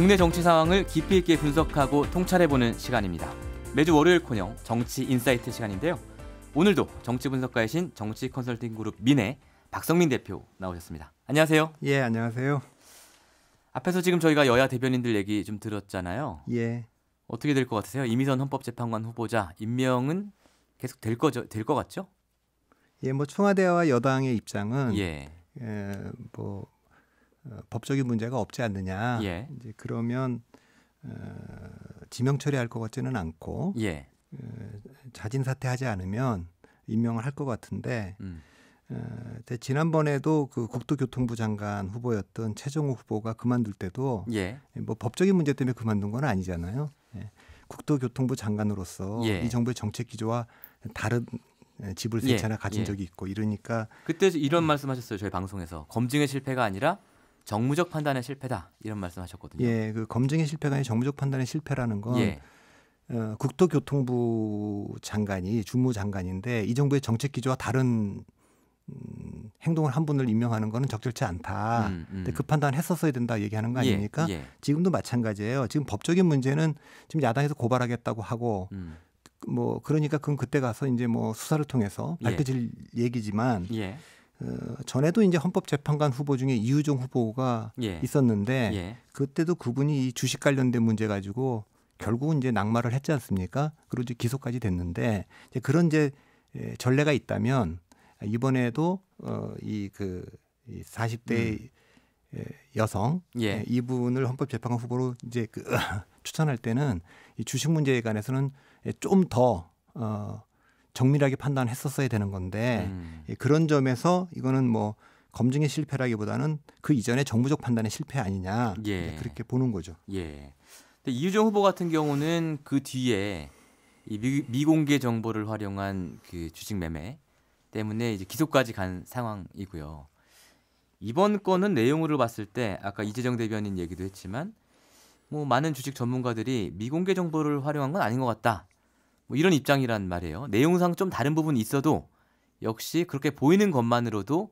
국내 정치 상황을 깊이 있게 분석하고 통찰해보는 시간입니다. 매주 월요일 코너 정치 인사이트 시간인데요. 오늘도 정치 분석가이신 정치 컨설팅 그룹 민의 박성민 대표 나오셨습니다. 안녕하세요. 예, 안녕하세요. 앞에서 지금 저희가 여야 대변인들 얘기 좀 들었잖아요. 예. 어떻게 될 것 같으세요? 이미선 헌법재판관 후보자 임명은 계속 될 것 같죠? 예, 뭐 청와대와 여당의 입장은 법적인 문제가 없지 않느냐. 예. 이제 그러면 지명 처리할 것 같지는 않고 자진 사퇴하지 않으면 임명을 할 것 같은데 지난번에도 그 국토교통부 장관 후보였던 최종호 후보가 그만둘 때도 뭐 법적인 문제 때문에 그만둔 건 아니잖아요. 국토교통부 장관으로서 이 정부의 정책 기조와 다른 집을 세 차나 가진 적이 있고 이러니까 그때 이런 말씀하셨어요. 저희 방송에서 검증의 실패가 아니라 정무적 판단의 실패다 이런 말씀하셨거든요. 예, 그 검증의 실패가 아니라 정무적 판단의 실패라는 건 국토교통부 장관이 주무장관인데 이 정부의 정책 기조와 다른 행동을 한 분을 임명하는 거는 적절치 않다. 근데 그 판단 했었어야 된다 얘기하는 거 아닙니까? 지금도 마찬가지예요. 지금 법적인 문제는 지금 야당에서 고발하겠다고 하고 뭐 그러니까 그건 그때 가서 이제 뭐 수사를 통해서 밝혀질 얘기지만 전에도 이제 헌법재판관 후보 중에 이유종 후보가 있었는데 그때도 그분이 이 주식 관련된 문제 가지고 결국은 이제 낙마를 했지 않습니까? 그리고 이제 기소까지 됐는데 이제 그런 이제 전례가 있다면 이번에도 이 40대 여성 이분을 헌법재판관 후보로 이제 추천할 때는 이 주식 문제에 관해서는 좀 더 정밀하게 판단했었어야 되는 건데 그런 점에서 이거는 뭐 검증의 실패라기보다는 그 이전에 정무적 판단의 실패 아니냐 그렇게 보는 거죠. 근데 이유정 후보 같은 경우는 그 뒤에 이 미공개 정보를 활용한 그 주식 매매 때문에 이제 기소까지 간 상황이고요. 이번 건은 내용으로 봤을 때 아까 이재정 대변인 얘기도 했지만 뭐 많은 주식 전문가들이 미공개 정보를 활용한 건 아닌 것 같다. 뭐 이런 입장이란 말이에요. 내용상 좀 다른 부분이 있어도 역시 그렇게 보이는 것만으로도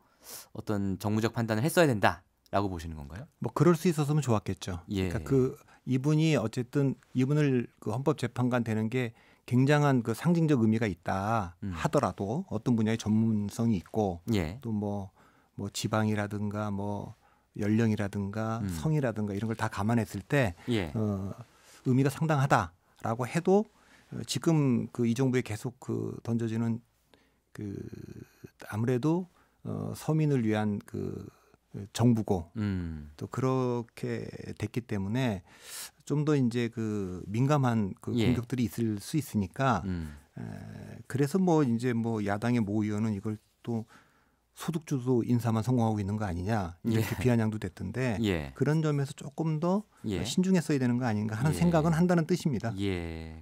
어떤 정무적 판단을 했어야 된다라고 보시는 건가요? 뭐 그럴 수 있었으면 좋았겠죠. 그러니까 이분이 어쨌든 이분을 그 헌법재판관 되는 게 굉장한 그 상징적 의미가 있다 하더라도 어떤 분야의 전문성이 있고 또 뭐 지방이라든가 뭐 연령이라든가 성이라든가 이런 걸 다 감안했을 때 의미가 상당하다라고 해도 지금 그 이 정부에 계속 던져지는 아무래도 서민을 위한 정부고 또 그렇게 됐기 때문에 좀 더 이제 민감한 공격들이 있을 수 있으니까 그래서 뭐 이제 뭐 야당의 모 의원은 이걸 또 소득주도 인사만 성공하고 있는 거 아니냐 이렇게 비아냥도 됐던데 그런 점에서 조금 더 신중했어야 되는 거 아닌가 하는 생각은 한다는 뜻입니다.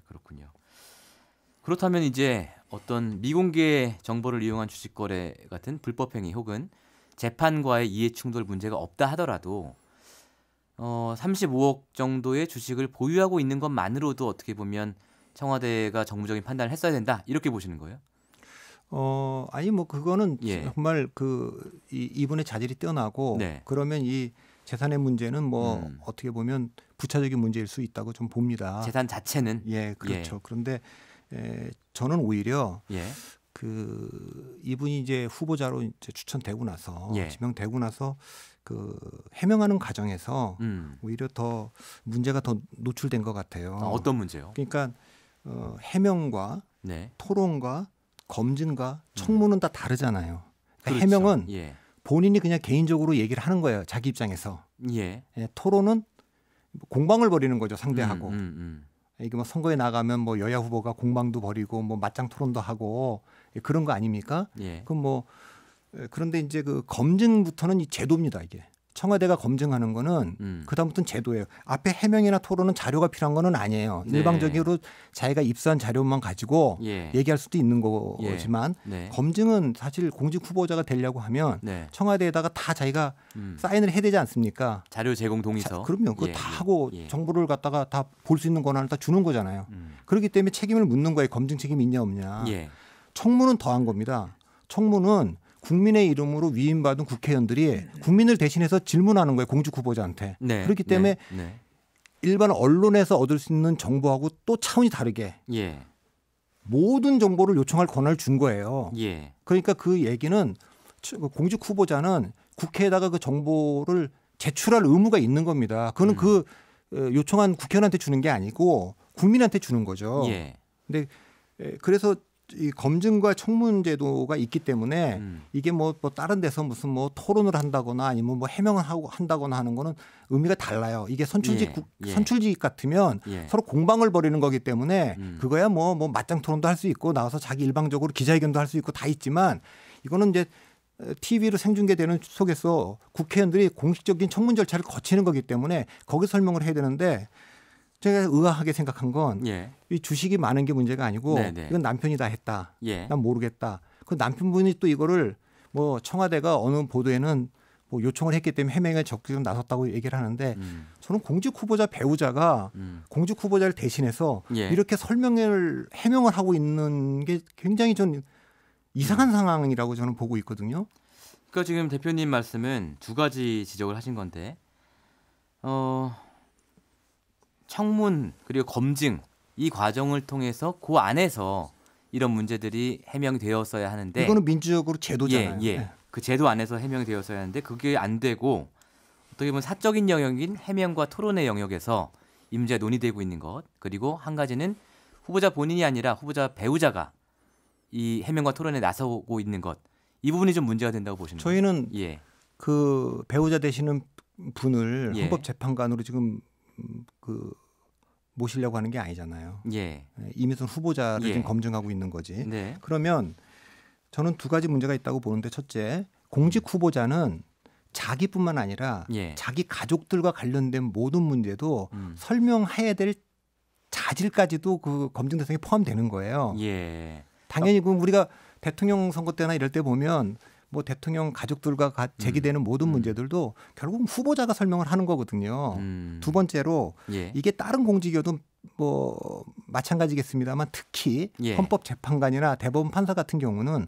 그렇군요. 그렇다면 이제 어떤 미공개 정보를 이용한 주식 거래 같은 불법 행위 혹은 재판과의 이해 충돌 문제가 없다 하더라도 35억 정도의 주식을 보유하고 있는 것만으로도 어떻게 보면 청와대가 정무적인 판단을 했어야 된다 이렇게 보시는 거예요? 아니 뭐 그거는 정말 이분의 자질이 뛰어나고 그러면 이 재산의 문제는 뭐 어떻게 보면 부차적인 문제일 수 있다고 좀 봅니다. 재산 자체는 그렇죠. 그런데 저는 오히려 이분이 이제 후보자로 이제 추천되고 나서 지명되고 나서 해명하는 과정에서 오히려 더 문제가 더 노출된 것 같아요. 어떤 문제요? 그러니까 해명과 토론과 검증과 청문은 다 다르잖아요. 그러니까 해명은 본인이 그냥 개인적으로 얘기를 하는 거예요. 자기 입장에서. 토론은 공방을 벌이는 거죠. 상대하고. 이게 뭐 선거에 나가면 뭐 여야 후보가 공방도 벌이고 뭐 맞짱 토론도 하고 그런 거 아닙니까? 그럼 뭐 그런데 이제 검증부터는 이 제도입니다. 이게. 청와대가 검증하는 거는 그다음부터는 제도예요. 앞에 해명이나 토론은 자료가 필요한 거는 아니에요. 일방적으로 자기가 입수한 자료만 가지고 얘기할 수도 있는 거지만 검증은 사실 공직 후보자가 되려고 하면 청와대에다가 다 자기가 사인을 해야 되지 않습니까? 자료 제공 동의서. 그럼요. 그거 다 하고 정보를 갖다가 다 볼 수 있는 권한을 다 주는 거잖아요. 그렇기 때문에 책임을 묻는 거예요. 검증 책임이 있냐 없냐. 청문은 더한 겁니다. 청문은 국민의 이름으로 위임받은 국회의원들이 국민을 대신해서 질문하는 거예요. 공직 후보자한테. 그렇기 때문에 일반 언론에서 얻을 수 있는 정보하고 또 차원이 다르게 예. 모든 정보를 요청할 권한을 준 거예요. 예. 그러니까 그 얘기는 공직 후보자는 국회에다가 그 정보를 제출할 의무가 있는 겁니다. 그거는 그 요청한 국회의원한테 주는 게 아니고 국민한테 주는 거죠. 예. 근데 그래서 이 검증과 청문 제도가 있기 때문에 이게 뭐 다른 데서 무슨 뭐 토론을 한다거나 아니면 뭐 해명을 하고 한다거나 하는 거는 의미가 달라요. 이게 선출직 같으면 서로 공방을 벌이는 거기 때문에 그거야 뭐 맞짱 토론도 할 수 있고 나와서 자기 일방적으로 기자회견도 할 수 있고 다 있지만 이거는 이제 TV로 생중계되는 속에서 국회의원들이 공식적인 청문 절차를 거치는 거기 때문에 거기 설명을 해야 되는데 제가 의아하게 생각한 건 이 주식이 많은 게 문제가 아니고 이건 남편이 다 했다. 난 모르겠다. 그 남편분이 또 이거를 뭐 청와대가 어느 보도에는 뭐 요청을 했기 때문에 해명에 적극적으로 나섰다고 얘기를 하는데 저는 공직 후보자 배우자가 공직 후보자를 대신해서 이렇게 해명을 하고 있는 게 굉장히 좀 이상한 상황이라고 저는 보고 있거든요. 그러니까 지금 대표님 말씀은 두 가지 지적을 하신 건데 청문 그리고 검증 이 과정을 통해서 그 안에서 이런 문제들이 해명되었어야 하는데 이거는 민주적으로 제도잖아요. 그 제도 안에서 해명되었어야 하는데 그게 안 되고 어떻게 보면 사적인 영역인 해명과 토론의 영역에서 이 문제가 논의되고 있는 것 그리고 한 가지는 후보자 본인이 아니라 후보자 배우자가 이 해명과 토론에 나서고 있는 것 이 부분이 좀 문제가 된다고 보시는 거예요? 저희는 그 배우자 되시는 분을 헌법재판관으로 지금 그 모시려고 하는 게 아니잖아요. 이미선 후보자를 지금 검증하고 있는 거지. 그러면 저는 두 가지 문제가 있다고 보는데 첫째, 공직 후보자는 자기뿐만 아니라 자기 가족들과 관련된 모든 문제도 설명해야 될 자질까지도 그 검증 대상에 포함되는 거예요. 당연히 그 우리가 대통령 선거 때나 이럴 때 보면 뭐 대통령 가족들과 제기되는 모든 문제들도 결국 후보자가 설명을 하는 거거든요. 두 번째로 이게 다른 공직이어도 뭐 마찬가지겠습니다만 특히 헌법재판관이나 대법원 판사 같은 경우는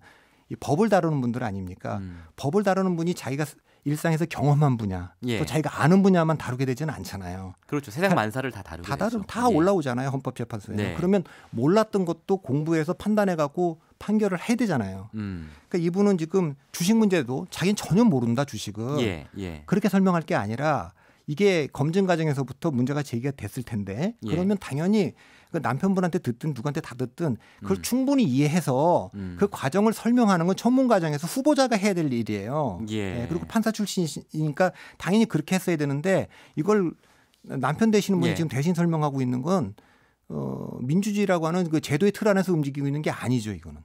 이 법을 다루는 분들 아닙니까? 법을 다루는 분이 자기가 일상에서 경험한 분야 또 자기가 아는 분야만 다루게 되지는 않잖아요. 그렇죠. 세상 만사를 다 다루게 되죠. 다 올라오잖아요. 헌법재판소에. 그러면 몰랐던 것도 공부해서 판단해갖고 판결을 해야 되잖아요. 그러니까 이분은 지금 주식 문제도 자기는 전혀 모른다 주식은. 그렇게 설명할 게 아니라 이게 검증 과정에서부터 문제가 제기가 됐을 텐데 그러면 당연히 그 남편분한테 듣든 누구한테 다 듣든 그걸 충분히 이해해서 그 과정을 설명하는 건 청문 과정에서 후보자가 해야 될 일이에요. 그리고 판사 출신이니까 당연히 그렇게 했어야 되는데 이걸 남편 되시는 분이 지금 대신 설명하고 있는 건 민주주의라고 하는 그 제도의 틀 안에서 움직이고 있는 게 아니죠. 이거는.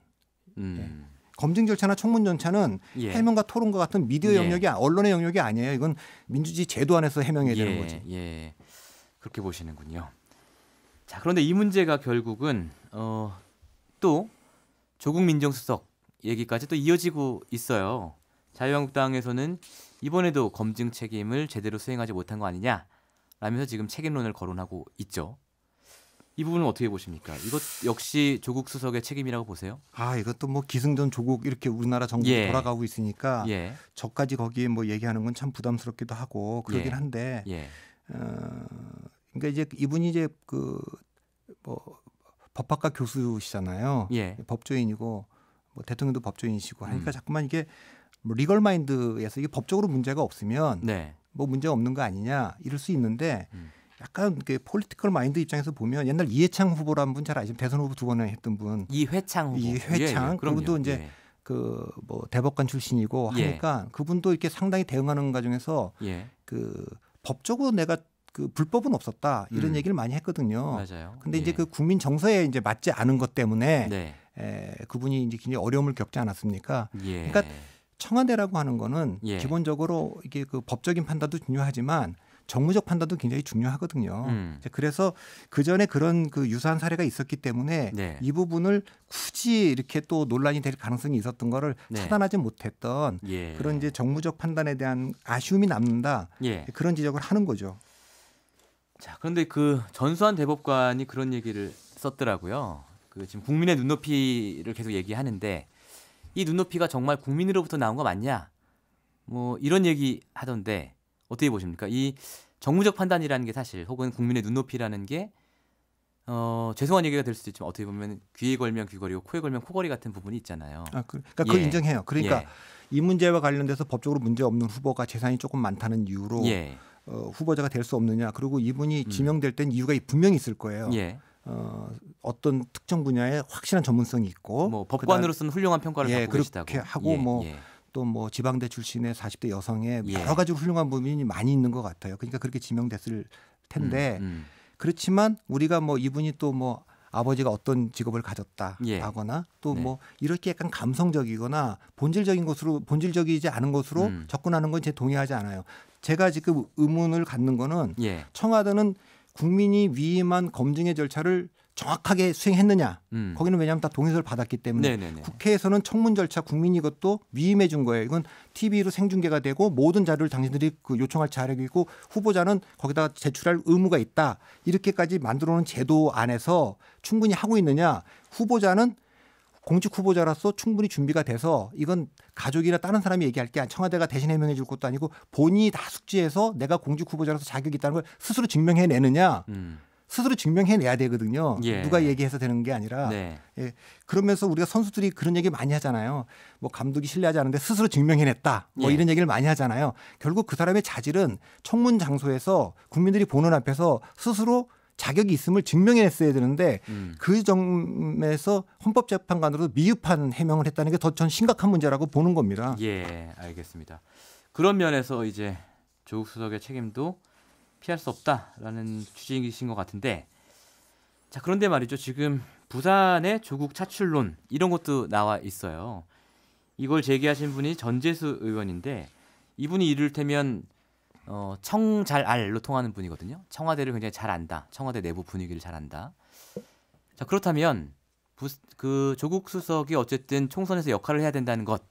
검증 절차나 청문 절차는 해명과 토론과 같은 미디어 영역이 언론의 영역이 아니에요. 이건 민주주의 제도 안에서 해명해야 되는 거죠. 그렇게 보시는군요. 자, 그런데 이 문제가 결국은 또 조국 민정수석 얘기까지 또 이어지고 있어요. 자유한국당에서는 이번에도 검증 책임을 제대로 수행하지 못한 거 아니냐 라면서 지금 책임론을 거론하고 있죠. 이 부분은 어떻게 보십니까? 이것 역시 조국 수석의 책임이라고 보세요? 이것도 뭐 기승전 조국 이렇게 우리나라 정부가 돌아가고 있으니까 저까지 거기에 뭐 얘기하는 건 참 부담스럽기도 하고 그러긴 한데 그러니까 이제 이분이 이제 그 뭐 법학과 교수시잖아요. 법조인이고 뭐 대통령도 법조인이시고 하니까 자꾸만 이게 뭐 리걸 마인드에서 이게 법적으로 문제가 없으면 뭐 문제가 없는 거 아니냐 이럴 수 있는데 약간 그 폴리티컬 마인드 입장에서 보면 옛날 이해창 후보라는 분 잘 아시죠? 대선 후보 2번을 했던 분. 이회창 후보. 그분도 이제 그 뭐 대법관 출신이고 하니까 그분도 이렇게 상당히 대응하는 과정에서 그 법적으로 내가 그 불법은 없었다 이런 얘기를 많이 했거든요. 맞아요. 근데 이제 그 국민 정서에 이제 맞지 않은 것 때문에 그분이 이제 굉장히 어려움을 겪지 않았습니까? 그러니까 청와대라고 하는 거는 기본적으로 이게 그 법적인 판단도 중요하지만 정무적 판단도 굉장히 중요하거든요. 그래서 그 전에 그런 그 유사한 사례가 있었기 때문에 이 부분을 굳이 이렇게 또 논란이 될 가능성이 있었던 거를 차단하지 못했던 그런 이제 정무적 판단에 대한 아쉬움이 남는다 그런 지적을 하는 거죠. 자, 그런데 그 전수환 대법관이 그런 얘기를 썼더라고요. 그 지금 국민의 눈높이를 계속 얘기하는데 이 눈높이가 정말 국민으로부터 나온 거 맞냐? 뭐 이런 얘기 하던데 어떻게 보십니까? 이 정무적 판단이라는 게 사실 혹은 국민의 눈높이라는 게 죄송한 얘기가 될 수도 있지만 어떻게 보면 귀에 걸면 귀걸이고 코에 걸면 코걸이 같은 부분이 있잖아요. 그러니까 그걸 인정해요. 그러니까 이 문제와 관련돼서 법적으로 문제 없는 후보가 재산이 조금 많다는 이유로 후보자가 될 수 없느냐. 그리고 이분이 지명될 땐 이유가 분명히 있을 거예요. 어떤 특정 분야에 확실한 전문성이 있고 뭐 법관으로서는 훌륭한 평가를 받고 계시다고. 그렇게 하고 또 뭐 지방대 출신의 40대 여성에 여러 가지로 훌륭한 부분이 많이 있는 것 같아요. 그러니까 그렇게 지명됐을 텐데 그렇지만 우리가 뭐 이분이 또 뭐 아버지가 어떤 직업을 가졌다라거나 또 뭐 이렇게 약간 감성적이거나 본질적이지 않은 것으로 접근하는 건 제가 동의하지 않아요. 제가 지금 의문을 갖는 거는 청와대는 국민이 위임한 검증의 절차를 정확하게 수행했느냐. 거기는 왜냐하면 다 동의서를 받았기 때문에 국회에서는 청문 절차 국민이 이것도 위임해 준 거예요. 이건 TV로 생중계가 되고 모든 자료를 당신들이 요청할 자격이 있고 후보자는 거기다가 제출할 의무가 있다. 이렇게까지 만들어 놓은 제도 안에서 충분히 하고 있느냐. 후보자는 공직 후보자로서 충분히 준비가 돼서 이건 가족이나 다른 사람이 얘기할 게 청와대가 대신 해명해 줄 것도 아니고 본인이 다 숙지해서 내가 공직 후보자로서 자격이 있다는 걸 스스로 증명해내느냐. 스스로 증명해내야 되거든요. 누가 얘기해서 되는 게 아니라. 그러면서 우리가 선수들이 그런 얘기 많이 하잖아요. 뭐 감독이 신뢰하지 않는데 스스로 증명해냈다. 뭐 이런 얘기를 많이 하잖아요. 결국 그 사람의 자질은 청문 장소에서 국민들이 보는 앞에서 스스로 자격이 있음을 증명해냈어야 되는데 그 점에서 헌법재판관으로 미흡한 해명을 했다는 게 더 전 심각한 문제라고 보는 겁니다. 알겠습니다. 그런 면에서 이제 조국 수석의 책임도 피할 수 없다라는 취지이신 것 같은데 자 그런데 말이죠. 지금 부산의 조국 차출론 이런 것도 나와 있어요. 이걸 제기하신 분이 전재수 의원인데 이분이 이를테면 청 잘 알로 통하는 분이거든요. 청와대를 굉장히 잘 안다. 청와대 내부 분위기를 잘 안다. 자 그렇다면 그 조국 수석이 어쨌든 총선에서 역할을 해야 된다는 것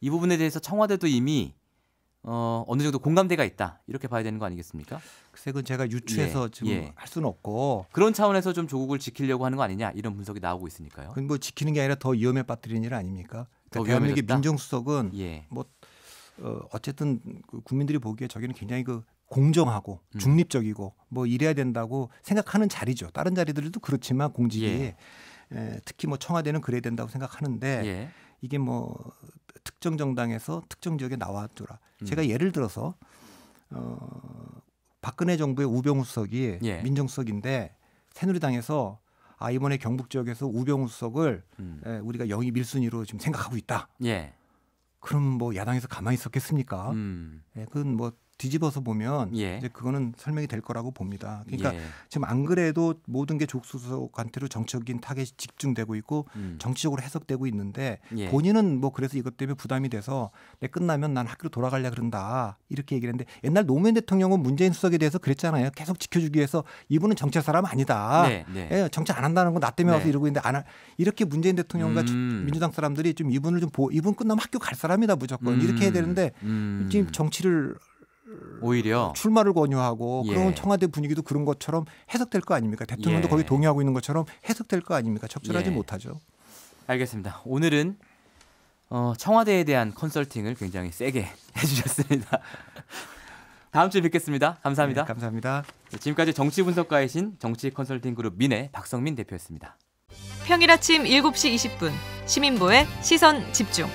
이 부분에 대해서 청와대도 이미 어느 정도 공감대가 있다 이렇게 봐야 되는 거 아니겠습니까? 글쎄 그건 제가 유추해서 지금 할 수는 없고 그런 차원에서 좀 조국을 지키려고 하는 거 아니냐 이런 분석이 나오고 있으니까요. 그건 뭐 지키는 게 아니라 더 위험에 빠뜨리는 일 아닙니까? 그러니까 대한민국의 민정수석은 뭐 어쨌든 국민들이 보기에 저기는 굉장히 공정하고 중립적이고 뭐 이래야 된다고 생각하는 자리죠. 다른 자리들도 그렇지만 공직이 특히 뭐 청와대는 그래야 된다고 생각하는데 이게 뭐 특정 정당에서 특정 지역에 나왔더라. 제가 예를 들어서 박근혜 정부의 우병우 수석이 민정수석인데 새누리당에서 이번에 경북 지역에서 우병우 수석을 우리가 영입 1순위로 지금 생각하고 있다. 그럼 뭐 야당에서 가만히 있었겠습니까? 그건 뭐 뒤집어서 보면 이제 그거는 설명이 될 거라고 봅니다. 그러니까 지금 안 그래도 모든 게 조국 수석한테로 정치적인 타겟이 집중되고 있고 정치적으로 해석되고 있는데 본인은 뭐 그래서 이것 때문에 부담이 돼서 내 끝나면 난 학교로 돌아가려 그런다 이렇게 얘기를 했는데 옛날 노무현 대통령은 문재인 수석에 대해서 그랬잖아요. 계속 지켜주기 위해서 이분은 정치 사람 아니다. 정치 안 한다는 건 나 때문에 와서 이러고 있는데 이렇게 문재인 대통령과 민주당 사람들이 좀 이분을 좀 이분 끝나면 학교 갈 사람이다 무조건 이렇게 해야 되는데 지금 정치를 오히려 출마를 권유하고 그러면 청와대 분위기도 그런 것처럼 해석될 거 아닙니까? 대통령도 거기 동의하고 있는 것처럼 해석될 거 아닙니까? 적절하지 못하죠. 알겠습니다. 오늘은 청와대에 대한 컨설팅을 굉장히 세게 해주셨습니다. 다음 주에 뵙겠습니다. 감사합니다. 감사합니다. 지금까지 정치 분석가이신 정치 컨설팅 그룹 민의 박성민 대표였습니다. 평일 아침 7시 20분 시민보의 시선 집중.